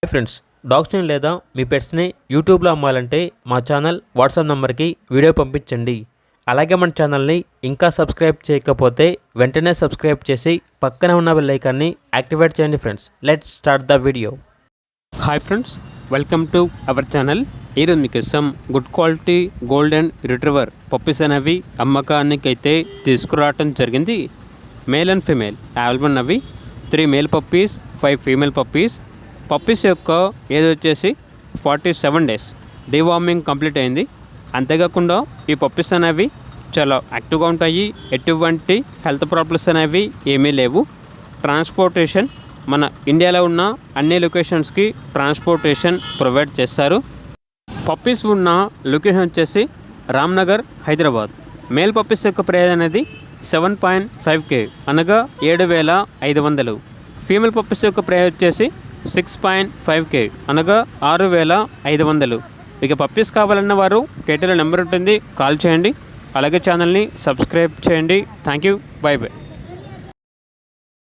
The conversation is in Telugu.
హాయ్ ఫ్రెండ్స్, డాగ్స్ని లేదా మీ పెట్స్ని యూట్యూబ్లో అమ్మాలంటే మా ఛానల్ వాట్సాప్ నెంబర్కి వీడియో పంపించండి. అలాగే మన ఛానల్ని ఇంకా సబ్స్క్రైబ్ చేయకపోతే వెంటనే సబ్స్క్రైబ్ చేసి పక్కనే ఉన్న బెల్ ఐకాన్ని యాక్టివేట్ చేయండి. Friends, let's start the video. Hi friends, welcome to our channel. ఈరోజు మీకోసం good quality golden retriever puppies అనేవి అమ్మకానికి అయితే తీసుకురావటం జరిగింది. మేల్ అండ్ ఫీమేల్ అవైలబుల్ ఉన్నవి. 3 male puppies, 5 female puppies. Puppies యొక్క ఏజ్ వచ్చేసి 47 డేస్. డీవార్మింగ్ కంప్లీట్ అయింది. అంతేకాకుండా ఈ పప్పీస్ అనేవి చాలా యాక్టివ్గా ఉంటాయి. ఎటువంటి హెల్త్ ప్రాబ్లమ్స్ అనేవి ఏమీ లేవు. ట్రాన్స్పోర్టేషన్ మన ఇండియాలో ఉన్న అన్ని లొకేషన్స్కి ట్రాన్స్పోర్టేషన్ ప్రొవైడ్ చేస్తారు. పప్పీస్ ఉన్న లొకేషన్ వచ్చేసి రామ్నగర్, హైదరాబాద్. మేల్ పప్పీస్ యొక్క ప్రైస్ అనేది 7.5K అనగా 7,500. ఫీమేల్ పప్పీస్ యొక్క ప్రైస్ వచ్చేసి 6.5K అనగా 6,500. ఇక పప్పీస్ కావాలన్న వారు టైటిల్లో నెంబర్ ఉంటుంది, కాల్ చేయండి. అలాగే ఛానల్ని సబ్స్క్రైబ్ చేయండి. Thank you, by by.